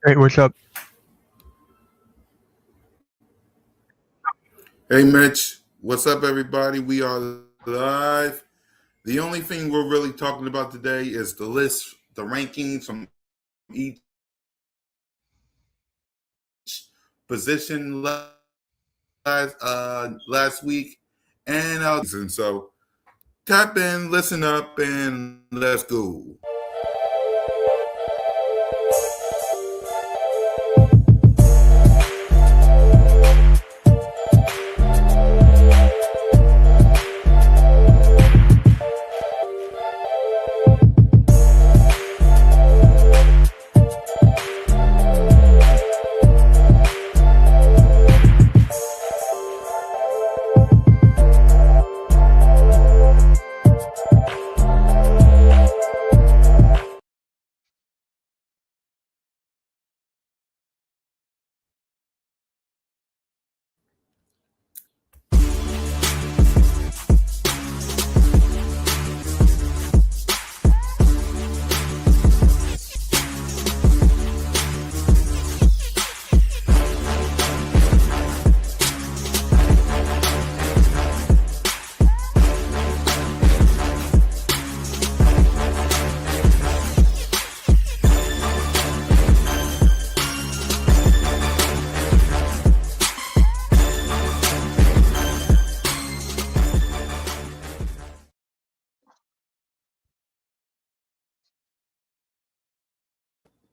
Hey, what's up? Hey Mitch, what's up everybody? We are live. The only thing we're really talking about today is the list, the rankings from each position last week, and so tap in, listen up, and let's go.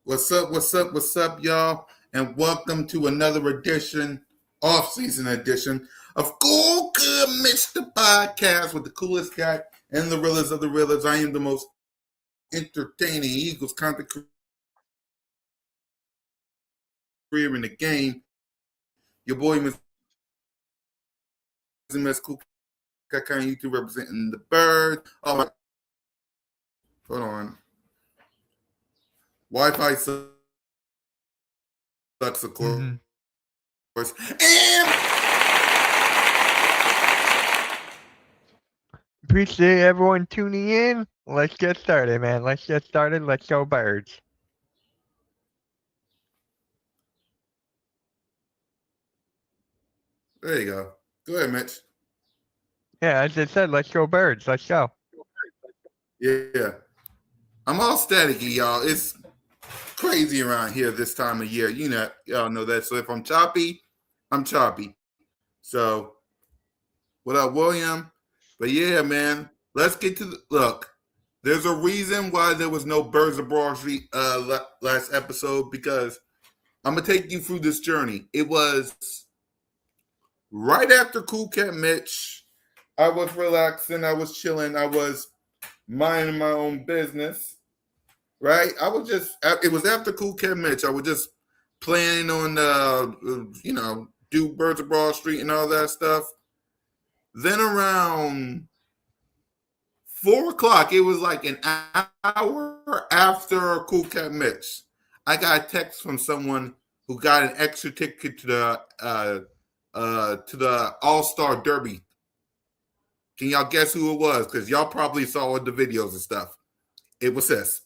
What's up? What's up? What's up, y'all? And welcome to another edition, off-season edition of CoolCat-Mitch, the podcast with the coolest guy and the realest of the realest. I am the most entertaining Eagles content career in the game. Your boy, Miss Cool Cat on YouTube, representing the bird. Oh my! Hold on. Wi-Fi sucks, of course. Mm-hmm. And Appreciate everyone tuning in. Let's get started, man. Let's get started. Let's go Birds. there you go. Go ahead, Mitch. Yeah, as I said, let's go Birds. Let's go. Yeah. I'm all staticky, y'all. It's crazy around here this time of year. You know, y'all know that. So if I'm choppy, I'm choppy. So what up, William? But yeah, man, let's get to the look. There's a reason why there was no Birds of Broad Street last episode because I'm gonna take you through this journey. It was right after CoolCat-Mitch. I was relaxing. I was chilling. I was minding my own business. Right? It was after CoolCat-Mitch. I was just planning on, do Birds of Broad Street and all that stuff. Then around 4 o'clock, it was like an hour after CoolCat-Mitch. I got a text from someone who got an extra ticket to the All-Star Derby. Can y'all guess who it was? Because y'all probably saw the videos and stuff. It was sis.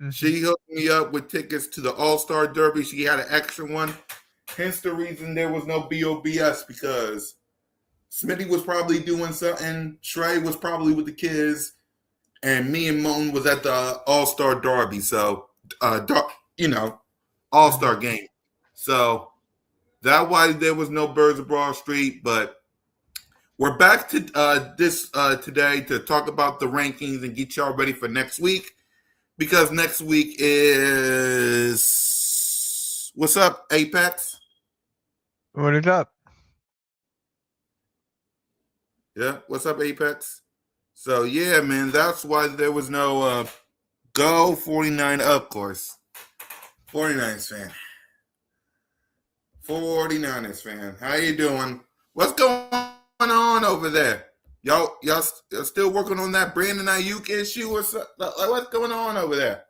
Mm-hmm. She hooked me up with tickets to the All-Star Derby. She had an extra one. Hence the reason there was no BOBS because Smitty was probably doing something. Trey was probably with the kids. And me and Moan was at the All-Star Derby. So, All-Star game. So, that's why there was no Birds of Broad Street. But we're back to this today to talk about the rankings and get y'all ready for next week. Because next week is what's up, Apex? What is up? Yeah, what's up, Apex? So yeah, man, that's why there was no go 49 of course. 49ers fan. 49ers fan. How you doing? What's going on over there? Y'all still working on that Brandon Ayuk issue or something? Like, what's going on over there?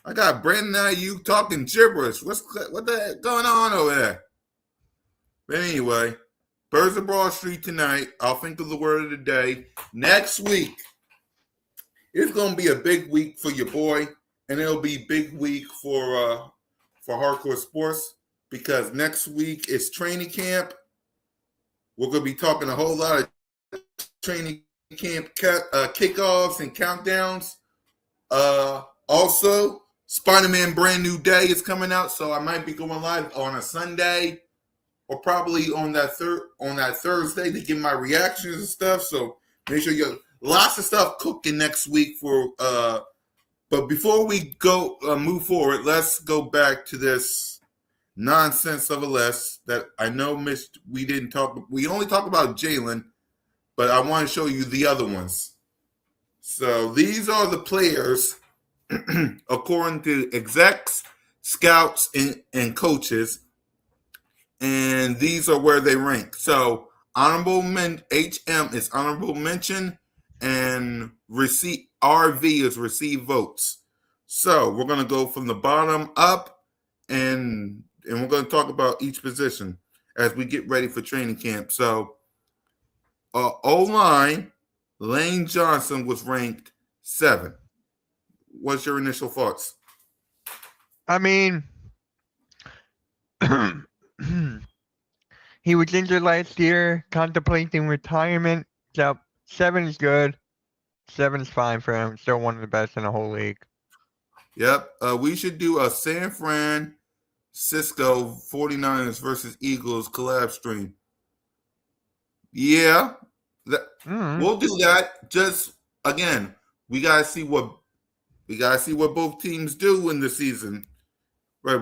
I got Brandon Ayuk talking gibberish. What the heck going on over there? But anyway, Birds of Broad Street tonight. I'll think of the word of the day. Next week, it's going to be a big week for your boy, and it'll be a big week for for Hardcore Sports because next week is training camp. We're going to be talking a whole lot of training camp kickoffs and countdowns. Also, Spider-Man Brand New Day is coming out, so I might be going live on a Sunday or probably on that Thursday to give my reactions and stuff. So make sure you have lots of stuff cooking next week for. But before we go move forward, let's go back to this nonsense of a list that I know missed. We didn't talk. We only talked about Jalen, but I want to show you the other ones. So these are the players according to execs, scouts, and coaches, and these are where they rank. So HM is honorable mention, and RV is receive votes. So we're going to go from the bottom up, and we're going to talk about each position as we get ready for training camp. So O-line, Lane Johnson was ranked 7. What's your initial thoughts? I mean, he was injured last year, contemplating retirement. So 7 is good. 7 is fine for him. Still one of the best in the whole league. Yep. We should do a San Francisco 49ers versus Eagles collab stream. Yeah. We'll do that. Just again, we gotta see what both teams do in the season. Right.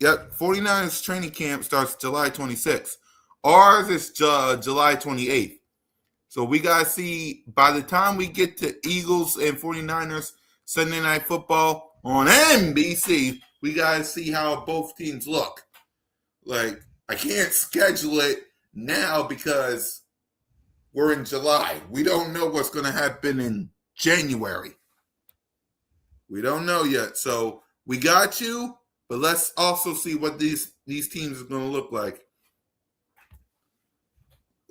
49ers training camp starts July 26th. Ours is July 28th. So we got to see by the time we get to Eagles and 49ers Sunday Night Football on NBC, we got to see how both teams look. Like, I can't schedule it now because we're in July. We don't know what's going to happen in January. We don't know yet. So we got you, but let's also see what these teams are going to look like.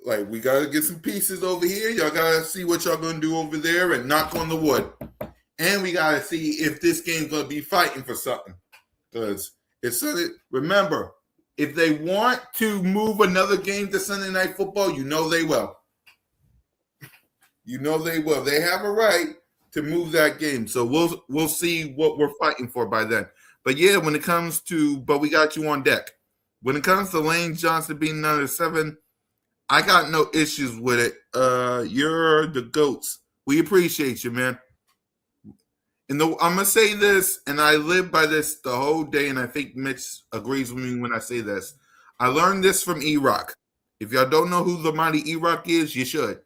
Like, we got to get some pieces over here. Y'all got to see what y'all going to do over there and knock on the wood. And we got to see if this game's going to be fighting for something. Because it's Sunday. Remember, if they want to move another game to Sunday Night Football, you know they will. You know they will. They have a right to move that game. So we'll see what we're fighting for by then. But yeah, when it comes to, but we got you on deck. When it comes to Lane Johnson being number 7, I got no issues with it. You're the GOATs. We appreciate you, man. And I'm going to say this, and I live by this the whole day, and I think Mitch agrees with me when I say this. I learned this from E-Rock. If y'all don't know who the mighty E-Rock is, you should.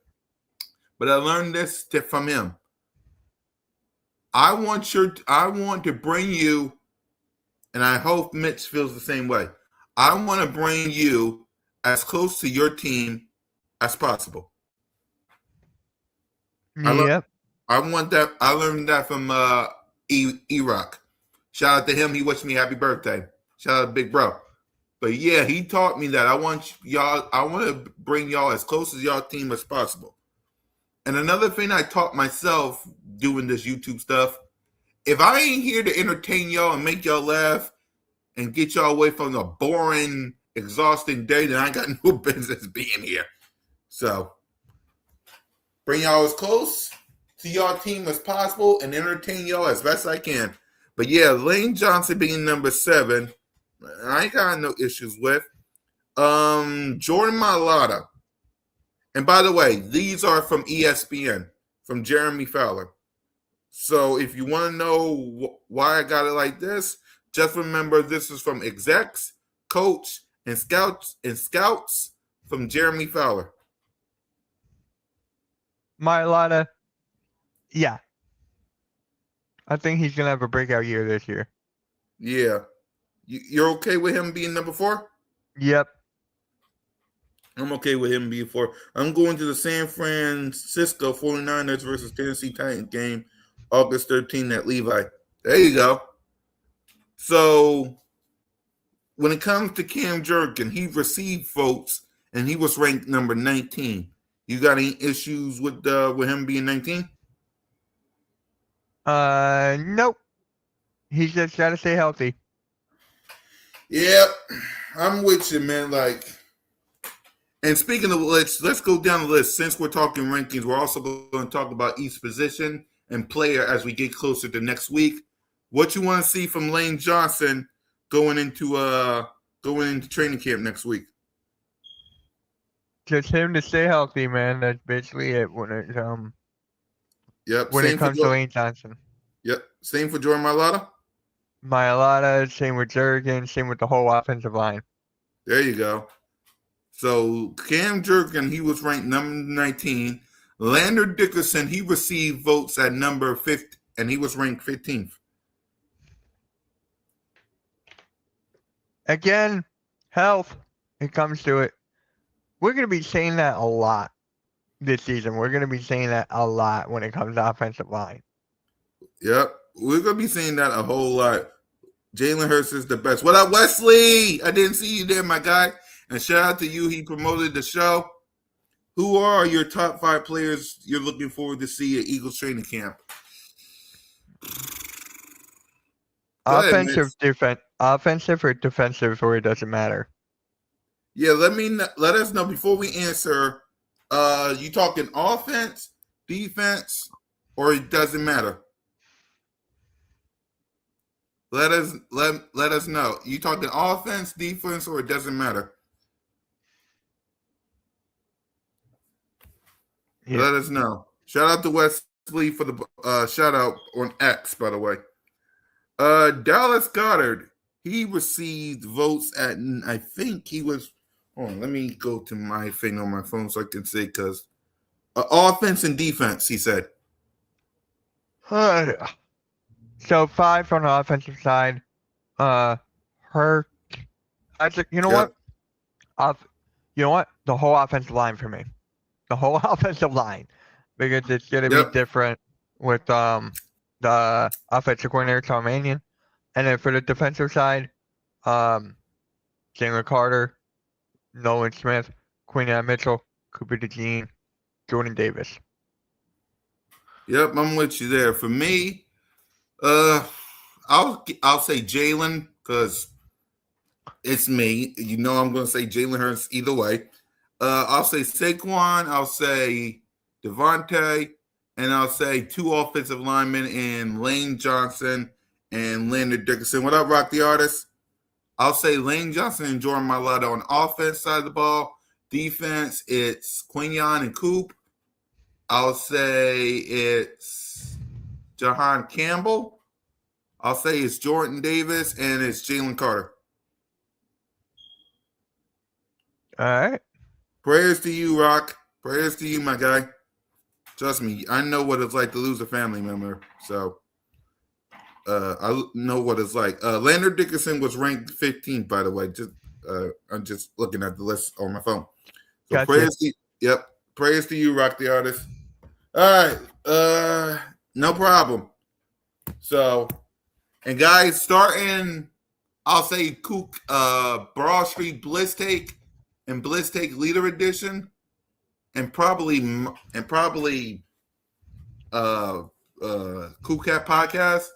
But I learned this from him. I want to bring you, and I hope Mitch feels the same way. I want to bring you as close to your team as possible. Yep. I want that. I learned that from E-Rock. Shout out to him. He wished me happy birthday. Shout out to Big Bro. But yeah, he taught me that I want to bring y'all as close as y'all team as possible. And another thing I taught myself doing this YouTube stuff, if I ain't here to entertain y'all and make y'all laugh and get y'all away from the boring, exhausting day, then I got no business being here. So bring y'all as close to y'all team as possible and entertain y'all as best I can. But yeah, Lane Johnson being number 7, I ain't got no issues with. Jordan Mailata. And by the way, these are from ESPN, from Jeremy Fowler. So if you want to know why I got it like this, just remember this is from execs, coach, and scouts from Jeremy Fowler. Mailata, yeah. I think he's going to have a breakout year this year. Yeah. You're okay with him being number 4? Yep. I'm okay with him being 4. I'm going to the San Francisco 49ers versus Tennessee Titans game, August 13th at Levi. There you go. So when it comes to Cam Jerkin, he received votes, and he was ranked number 19. You got any issues with him being 19? Nope. He's just got to stay healthy. Yeah, I'm with you, man. Like, and speaking of let's go down the list. Since we're talking rankings, we're also going to talk about each position and player as we get closer to next week. What you want to see from Lane Johnson going into training camp next week? Just him to stay healthy, man. That's basically it Yep. when it Same for comes to Lane Johnson. Yep. Same for Jordan Mailata. Mailata, same with Jurgen, same with the whole offensive line. There you go. So Cam Jurgen, he was ranked number 19. Lander Dickerson, he received votes at number 50, and he was ranked 15th. Again, health. It comes to it. We're going to be saying that a lot this season. We're going to be saying that a lot when it comes to offensive line. Yep. We're going to be saying that a whole lot. Jalen Hurts is the best. What up, Wesley? I didn't see you there, my guy. And shout out to you. He promoted the show. Who are your top 5 players you're looking forward to see at Eagles training camp? Offensive or defensive, or it doesn't matter. Yeah, let us know before we answer. You talking offense, defense, or it doesn't matter? Let us know. You talking offense, defense, or it doesn't matter? Yeah. Let us know. Shout out to Wesley for the shout out on X, by the way. Dallas Goedert, he received votes at, I think he was, let me go to my thing on my phone so I can see, because offense and defense, he said. So 5 on the offensive side. Hurt. You know what? You know what? The whole offensive line for me. The whole offensive line. Because it's going to be different with the offensive coordinator, Tom Mannion. And then for the defensive side, Jalen Carter, Nolan Smith, Mitchell, Cooper DeJean, Jordan Davis. Yep, I'm with you there. For me, I'll say Jalen because it's me. You know I'm going to say Jalen Hurts either way. I'll say Saquon. I'll say Devontae. And I'll say 2 offensive linemen in Lane Johnson and Leonard Dickerson. What up, Rock the Artist? I'll say Lane Johnson and Jordan Mailata on offense side of the ball. Defense, it's Quinion and Coop. I'll say it's Jahan Campbell. I'll say it's Jordan Davis, and it's Jalen Carter. All right. Prayers to you, Rock. Prayers to you, my guy. Trust me, I know what it's like to lose a family member. So I know what it's like. Leonard Dickerson was ranked 15th, by the way. I'm just looking at the list on my phone. So gotcha. Prayers to you, Rock the Artist. All right. No problem. So, and guys, starting, I'll say Broad Street Bliss Take and Bliss Take Leader Edition, and probably CoolCat Podcast.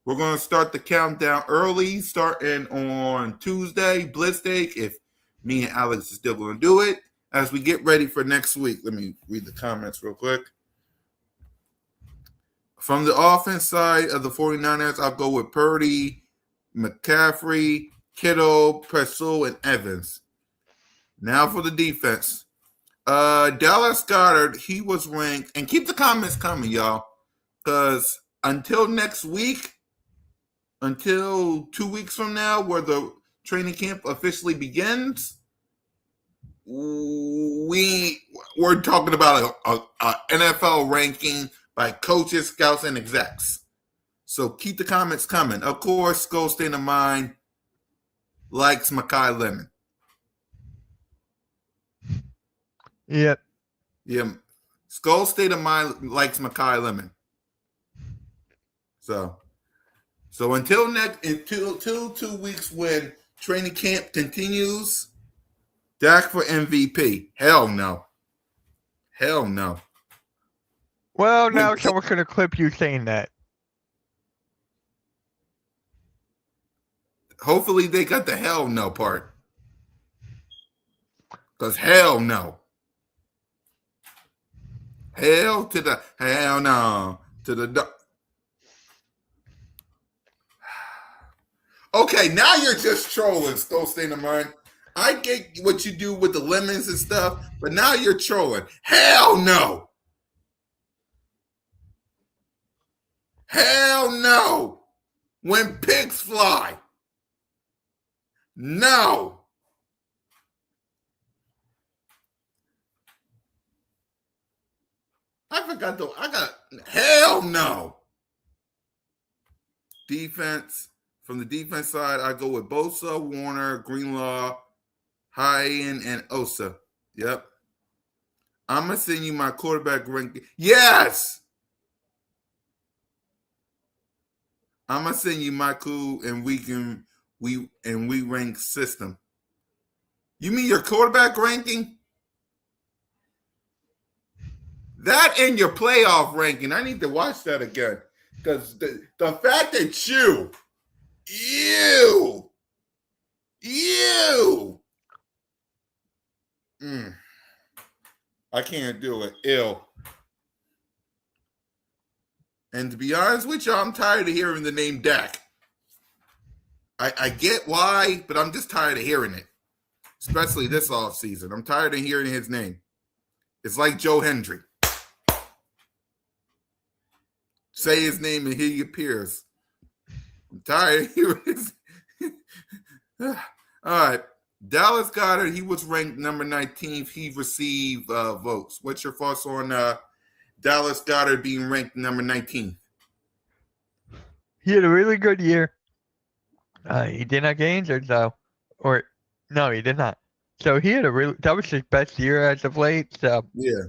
We're going to start the countdown early, starting on Tuesday, Bliss Take, if me and Alex is still going to do it, as we get ready for next week. Let me read the comments real quick. From the offense side of the 49ers, I'll go with Purdy, McCaffrey, Kittle, Presul, and Evans. Now for the defense. Dallas Goedert, he was ranked, and keep the comments coming, y'all, because until next week, until 2 weeks from now, where the training camp officially begins, we're talking about a NFL ranking by coaches, scouts, and execs. So keep the comments coming. Of course, Skull State of Mind likes Makai Lemon. Yep. Yeah. Skull State of Mind likes Makai Lemon. So until 2 weeks when training camp continues, Dak for MVP. Hell no. Hell no. Well, now someone's going to clip you saying that. Hopefully they got the hell no part. Because hell no. Hell to the hell no. To the Okay, now you're just trolling, Still State of Mind. I get what you do with the lemons and stuff, but now you're trolling. Hell no. Hell no. When pigs fly. No. I forgot though. I got hell no. Defense. From the defense side, I go with Bosa, Warner, Greenlaw, Hyen, and Osa. Yep. I'm gonna send you my quarterback ranking. Yes. I'm gonna send you my cool and we rank system. You mean your quarterback ranking? That and your playoff ranking. I need to watch that again. Because the fact that you I can't do it. Ill. And to be honest with you, I'm tired of hearing the name Dak. I get why, but I'm just tired of hearing it. Especially this offseason. I'm tired of hearing his name. It's like Joe Hendry. Say his name and he appears. I'm tired of hearing his All right. Dallas Goedert, he was ranked number 19th. He received votes. What's your thoughts on Dallas Goedert being ranked number 19th? He had a really good year. He did not get injured though, or no, he did not. So he had that was his best year as of late. So yeah,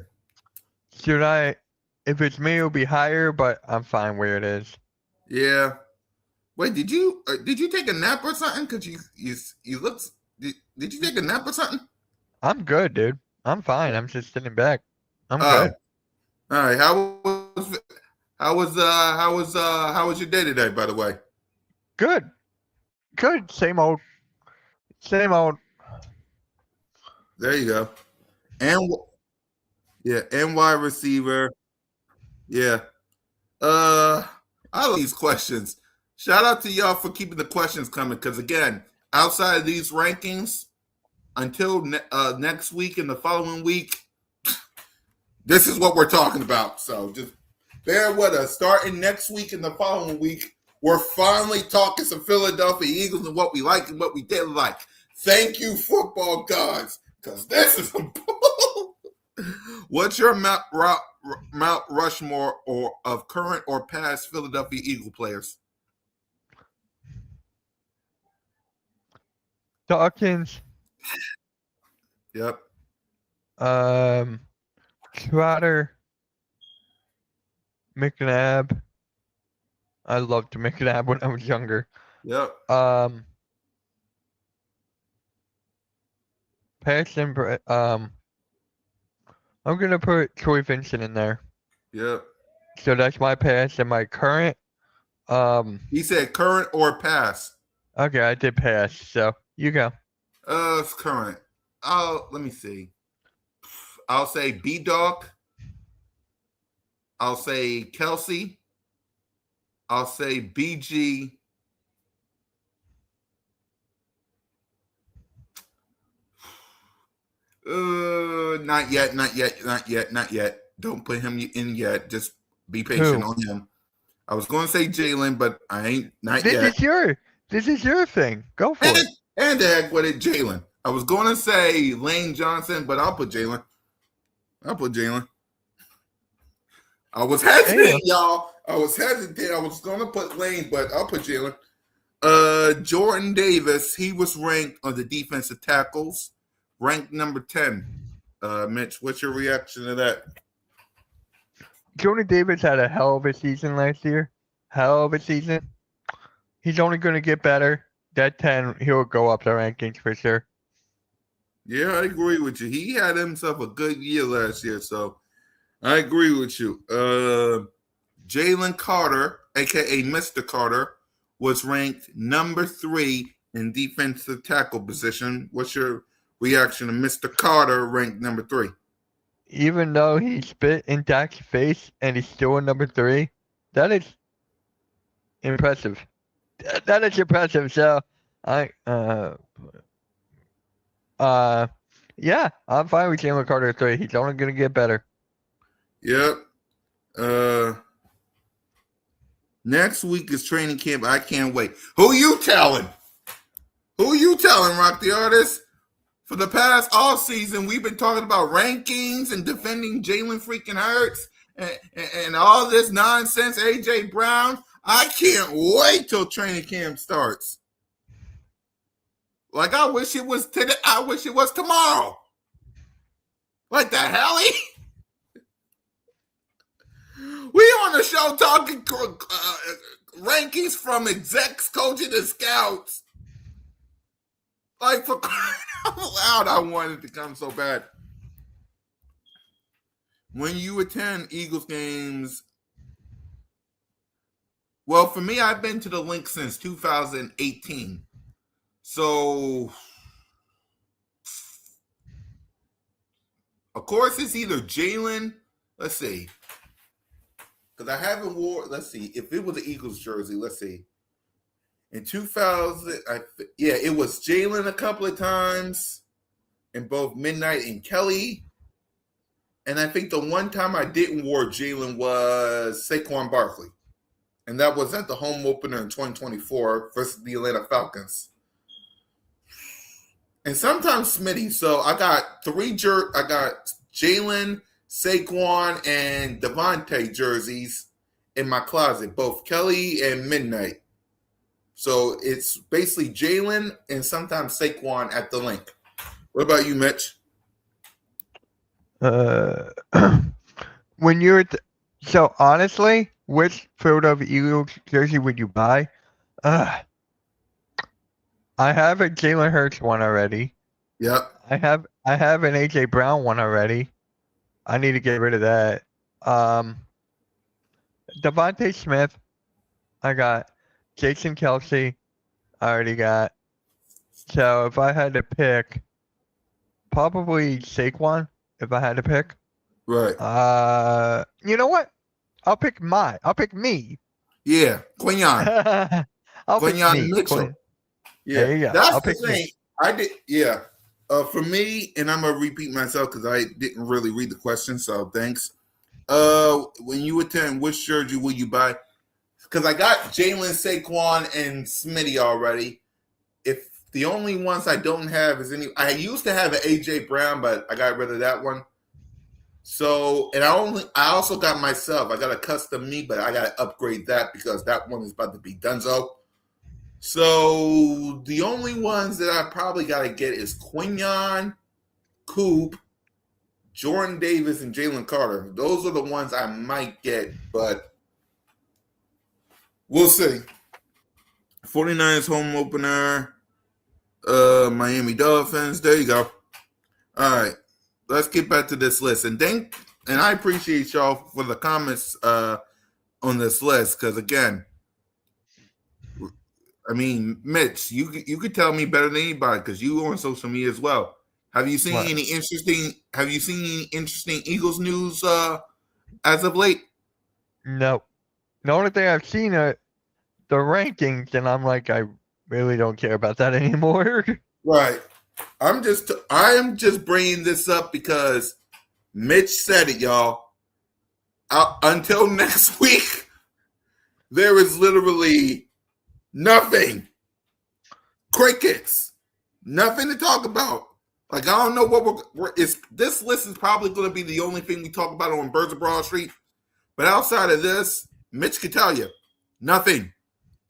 should I? If it's me, it'll be higher, but I'm fine where it is. Yeah. Wait, did you take a nap or something? Because you look. Did you take a nap or something? I'm good, dude. I'm fine. I'm just sitting back. I'm good. All right. How was your day today? By the way. Good. Good. Same old. Same old. There you go. And wide receiver. Yeah. I love these questions. Shout out to y'all for keeping the questions coming. Because again, outside of these rankings, until next week and the following week, this is what we're talking about. So just bear with us. Starting next week and the following week, we're finally talking some Philadelphia Eagles and what we like and what we didn't like. Thank you, football gods, because this is What's your Mount Rushmore or of current or past Philadelphia Eagle players? Dawkins. Yep. Trotter. McNabb. I loved McNabb when I was younger. Yep. Patterson. I'm gonna put Troy Vincent in there. Yep. So that's my pass and my current. He said current or past. Okay, I did pass. So you go. It's current. Oh, let me see. I'll say B-Dog. I'll say Kelsey. I'll say BG. Not yet. Don't put him in yet. Just be patient on him. I was going to say Jalen, but I ain't yet. This is your thing. Go for it. And the heck with it, Jalen. I was going to say Lane Johnson, but I'll put Jalen. I was hesitant, y'all. I was going to put Lane, but I'll put Jalen. Jordan Davis, he was ranked on the defensive tackles, ranked number 10. Mitch, what's your reaction to that? Jordan Davis had a hell of a season last year. Hell of a season. He's only going to get better. That 10, he'll go up the rankings for sure. Yeah, I agree with you. He had himself a good year last year, so I agree with you. Jalen Carter, a.k.a. Mr. Carter, was ranked number 3 in defensive tackle position. What's your reaction to Mr. Carter, ranked number 3? Even though he spit in Dak's face and he's still in number 3, that is impressive. That is impressive. So yeah, I'm fine with Jalen Carter 3. He's only gonna get better. Yep. Next week is training camp. I can't wait. Who you telling? Who you telling, Rock the Artist? For the past all season, we've been talking about rankings and defending Jalen freaking Hurts and all this nonsense. AJ Brown. I can't wait till training camp starts. Like, I wish it was today. I wish it was tomorrow. Like the hell? We on the show talking rankings from execs, coaching, and scouts. Like, for crying out loud, I wanted to come so bad. When you attend Eagles games, well, for me, I've been to the Link since 2018. So, of course, it's either Jalen. Let's see. Because I haven't let's see. If it was an Eagles jersey, let's see. In 2000, it was Jalen a couple of times in both Midnight and Kelly. And I think the one time I didn't wear Jalen was Saquon Barkley. And that was at the home opener in 2024 versus the Atlanta Falcons. And sometimes Smitty. So I got I got Jalen, Saquon, and Devontae jerseys in my closet, both Kelly and Midnight. So it's basically Jalen and sometimes Saquon at the Link. What about you, Mitch? When you're so honestly, which Philadelphia Eagles jersey would you buy? I have a Jalen Hurts one already. Yep. I have an AJ Brown one already. I need to get rid of that. Devontae Smith, I got. Jason Kelsey, I already got. So if I had to pick, probably Saquon. If I had to pick, right. You know what? I'll pick me. Yeah, Quinyon. I'll Quinyon pick me. Mitchell. Yeah, there you go. That's I'll the pick thing. me. I did. Yeah. For me, and I'm gonna repeat myself because I didn't really read the question. So thanks. When you attend, which jersey will you buy? Because I got Jalen, Saquon, and Smitty already. If the only ones I don't have is I used to have an AJ Brown, but I got rid of that one. So, and I also got myself. I got a custom me, but I got to upgrade that because that one is about to be donezo. So the only ones that I probably got to get is Quinyon, Coop, Jordan Davis, and Jalen Carter. Those are the ones I might get, but we'll see. 49ers home opener, Miami Dolphins. There you go. All right, let's get back to this list. And I appreciate y'all for the comments on this list because, again, I mean, Mitch, you could tell me better than anybody because you on social media as well. Have you seen any interesting? Have you seen any interesting Eagles news as of late? No. The only thing I've seen are the rankings, and I'm like, I really don't care about that anymore. Right. I am just bringing this up because Mitch said it, y'all. Until next week, there is literally nothing. Crickets. Nothing to talk about. Like, I don't know what this list is probably going to be the only thing we talk about on Birds of Broad Street. But outside of this, Mitch can tell you, nothing.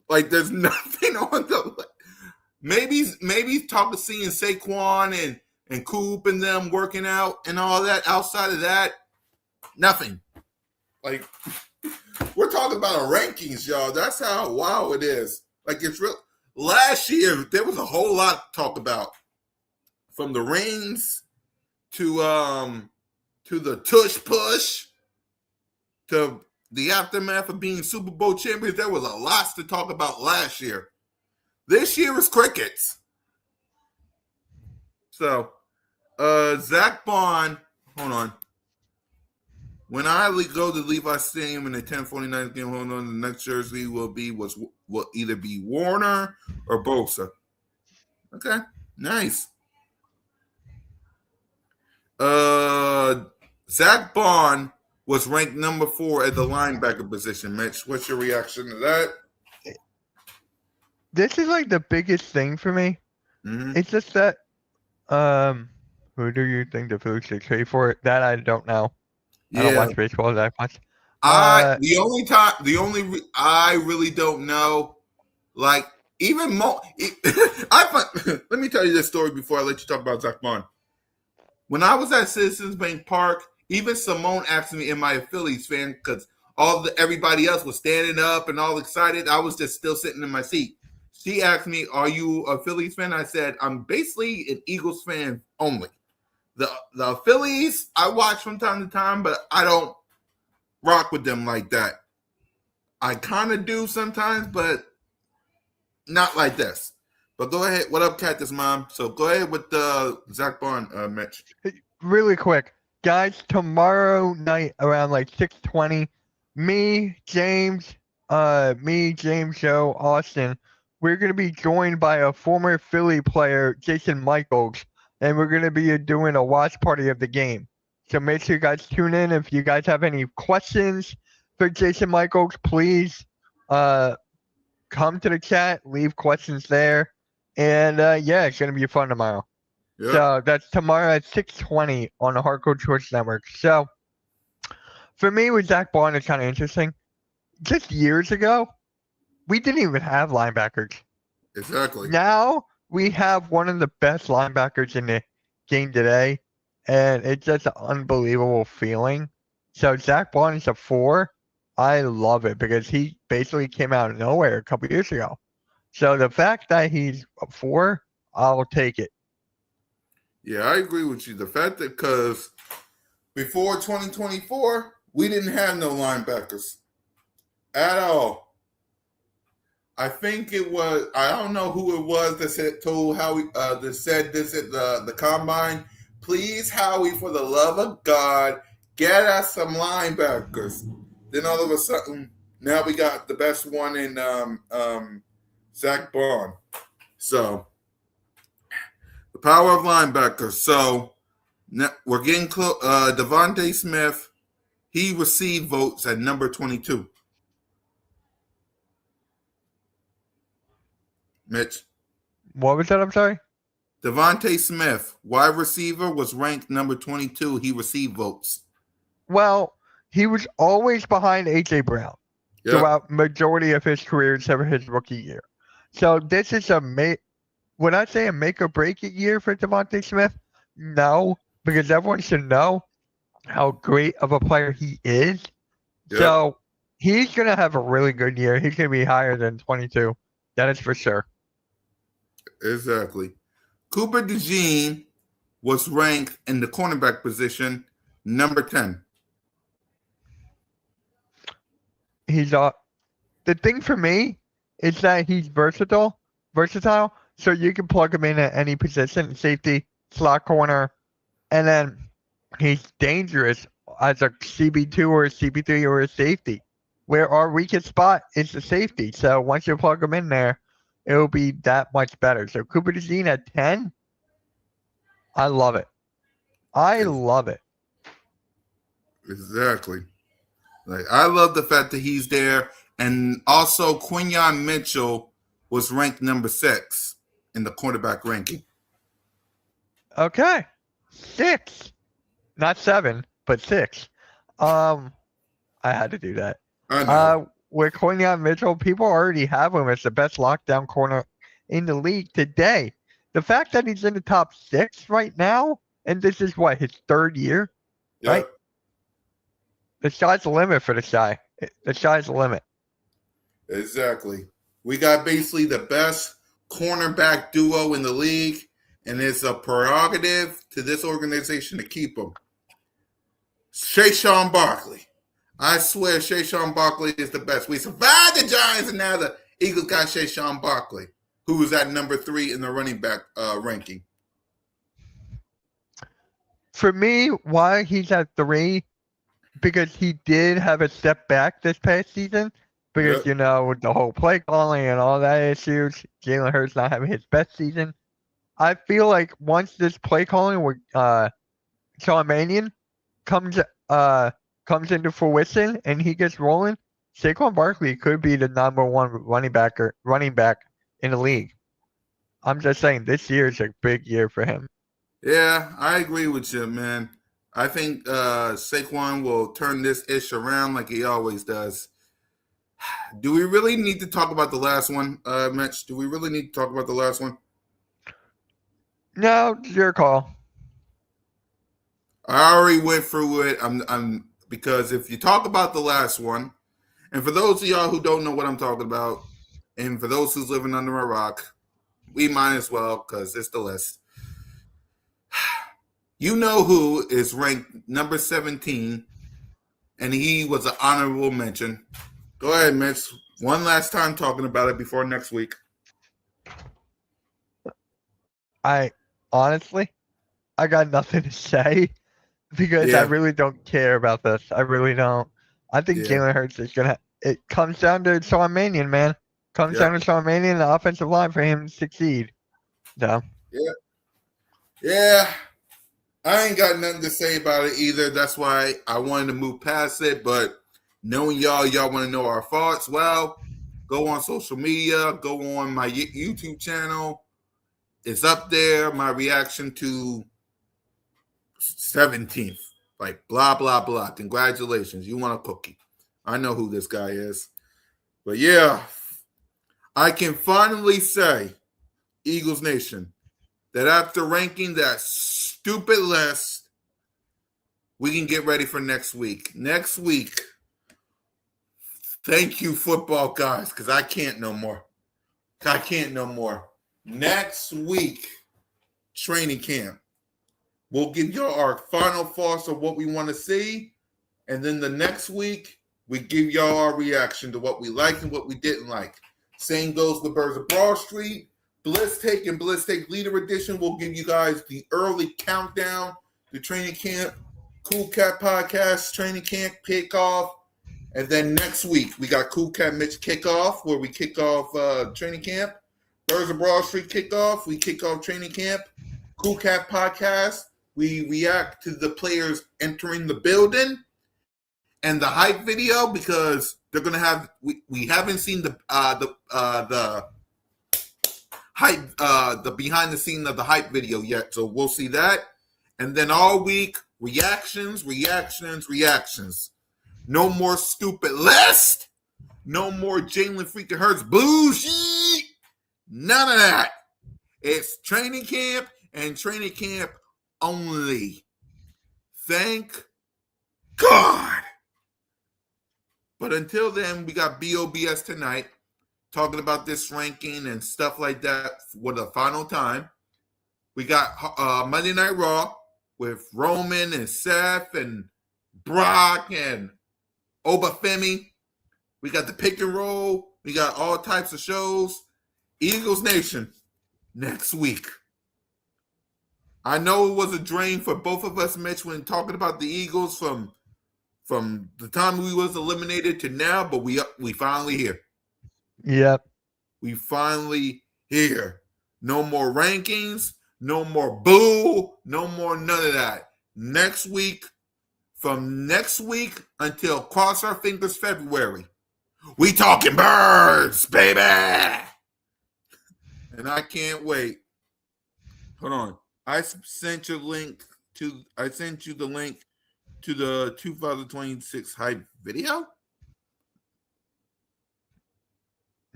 Like, there's nothing on the list. Maybe talk to seeing Saquon and Coop and them working out and all that. Outside of that, nothing. Like, we're talking about our rankings, y'all. That's how wow it is. Like, it's real. Last year, there was a whole lot to talk about. From the rings to the tush push to the aftermath of being Super Bowl champions. There was a lot to talk about last year. This year is crickets. So, Zach Bond, hold on. When I go to Levi Stadium in the 1049th game, hold on, the next jersey will either be Warner or Bosa. Okay, nice. Zach Bond was ranked number 4 at the linebacker position. Mitch, what's your reaction to that? This is like the biggest thing for me. Mm-hmm. It's just that, who do you think the Phillies should trade for? That I don't know. Yeah. I don't watch baseball that much. I really don't know. Like even let me tell you this story before I let you talk about Zach Bond. When I was at Citizens Bank Park, even Simone asked me, "Am I a Phillies fan?" Because everybody else was standing up and all excited. I was just still sitting in my seat. She asked me, "Are you a Phillies fan?" I said, "I'm basically an Eagles fan only. The Phillies I watch from time to time, but I don't rock with them like that. I kind of do sometimes, but not like this." But go ahead. What up, Cactus Mom? So go ahead with Zach Bond, Mitch. Really quick, guys. Tomorrow night around like 6:20, James, Joe, Austin, we're gonna be joined by a former Philly player, Jason Michaels, and we're gonna be doing a watch party of the game. So make sure you guys tune in. If you guys have any questions for Jason Michaels, please come to the chat, leave questions there. And yeah, it's going to be fun tomorrow. Yep. So that's tomorrow at 6:20 on the Hardcore Choice Network. So for me with Zach Bond, it's kind of interesting. Just years ago, we didn't even have linebackers. Exactly. Now we have one of the best linebackers in the game today. And it's just an unbelievable feeling. So Zach Bond is a 4. I love it because he basically came out of nowhere a couple years ago. So the fact that he's a 4, I'll take it. Yeah, I agree with you. The fact that because before 2024, we didn't have no linebackers at all. I think it was, I don't know who it was that said this at the combine. Please, Howie, for the love of God, get us some linebackers. Then all of a sudden, now we got the best one in Zach Bond. So, the power of linebackers. So, now we're getting close. Devontae Smith, he received votes at number 22. Mitch. What was that? I'm sorry? Devontae Smith, wide receiver, was ranked number 22. He received votes. Well, he was always behind A.J. Brown throughout majority of his career except for his rookie year. So this is would I say a make or break it year for Devontae Smith? No, because everyone should know how great of a player he is. Yep. So he's going to have a really good year. He's going to be higher than 22. That is for sure. Exactly. Cooper DeJean was ranked in the cornerback position number 10. He's the thing for me is that he's versatile, so you can plug him in at any position, safety, slot corner, and then he's dangerous as a CB2 or a CB3 or a safety, where our weakest spot is the safety. So once you plug him in there, it will be that much better. So Cooper DeJean at 10, I love it. I love it. Exactly. Like, I love the fact that he's there. And also, Quinyon Mitchell was ranked number 6 in the quarterback ranking. Okay. 6. Not 7, but 6. I had to do that. I know. With Quinyon Mitchell, people already have him as the best lockdown corner in the league today. The fact that he's in the top 6 right now, and this is what, his 3rd year, right? The sky's the limit for this guy. The sky's the limit. Exactly. We got basically the best cornerback duo in the league, and it's a prerogative to this organization to keep them. Shayshawn Barkley. I swear Shayshawn Barkley is the best. We survived the Giants, and now the Eagles got Shayshawn Barkley. who is at number 3 in the running back ranking? For me, why he's at 3, because he did have a step back this past season. Because, Yep. with the whole play calling and all that issues, Jalen Hurts not having his best season. I feel like once this play calling with Sean Mannion comes into fruition and he gets rolling, Saquon Barkley could be the number 1 running back in the league. I'm just saying this year is a big year for him. Yeah, I agree with you, man. I think Saquon will turn this ish around like he always does. Do we really need to talk about the last one, Mitch? Do we really need to talk about the last one? No, it's your call. I already went through it. I'm because if you talk about the last one, and for those of y'all who don't know what I'm talking about, and for those who's living under a rock, we might as well because it's the list. You know who is ranked number 17, and he was an honorable mention. Go ahead, Mitch. One last time talking about it before next week. I honestly, I got nothing to say because I really don't care about this. I really don't. I think Jalen Hurts is gonna. It comes down to Sean Mannion, man. Comes down to Sean Mannion and the offensive line for him to succeed. So. Yeah. I ain't got nothing to say about it either. That's why I wanted to move past it. But knowing y'all want to know our thoughts. Well, go on social media. Go on my YouTube channel. It's up there. My reaction to 17th. Like, blah, blah, blah. Congratulations. You want a cookie. I know who this guy is. But, yeah, I can finally say, Eagles Nation, that after ranking that stupid list, we can get ready for next week. Next week, thank you, football guys, because I can't no more. Next week, training camp. We'll give y'all our final thoughts of what we want to see. And then the next week, we give y'all our reaction to what we liked and what we didn't like. Same goes with Birds of Broad Street. Bliss Take and Bliss Take Leader Edition will give you guys the early countdown to training camp. Cool Cat Podcast training camp kickoff. And then next week, we got CoolCat-Mitch kickoff, where we kick off training camp. Birds of Broad Street kickoff, we kick off training camp. Cool Cat Podcast, we react to the players entering the building and the hype video, because they're gonna have. We haven't seen the hype, the behind the scene of the hype video yet, so we'll see that. And then all week, reactions. No more stupid list. No more Jalen freaking Hurts bullshit. None of that. It's training camp and training camp only. Thank God. But until then, we got BOBS tonight talking about this ranking and stuff like that for the final time. We got Monday Night Raw with Roman and Seth and Brock and Obafemi. We got the pick and roll. We got all types of shows. Eagles Nation next week. I know it was a drain for both of us, Mitch, when talking about the Eagles from the time we was eliminated to now, but we finally here. Yep. We finally here. No more rankings. No more boo. No more none of that. Next week, from next week until cross our fingers February, we talking birds, baby. And I can't wait. Hold on. I sent you the link to the 2026 hype video.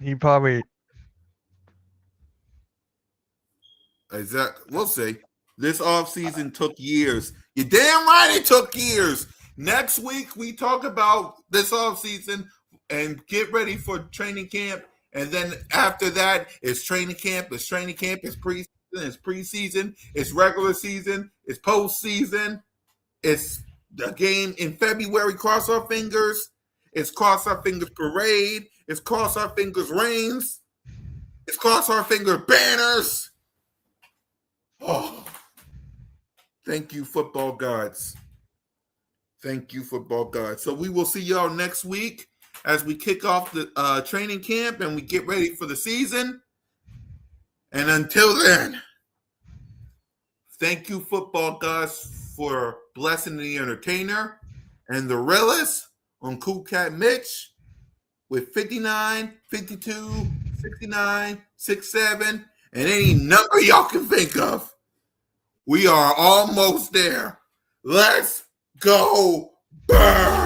He probably. Exactly. We'll see. This offseason took years. You're damn right it took years. Next week, we talk about this offseason and get ready for training camp. And then after that, it's training camp. It's preseason. It's regular season. It's postseason. It's the game in February. Cross our fingers. It's cross our fingers parade. It's cross our fingers reigns. It's cross our finger banners. Oh, thank you, football gods. Thank you, football gods. So we will see y'all next week as we kick off the training camp and we get ready for the season. And until then, thank you, football gods, for blessing the entertainer and the realist on CoolCat-Mitch with 59, 52, 69, 67, and any number y'all can think of. We are almost there. Let's go, Birds!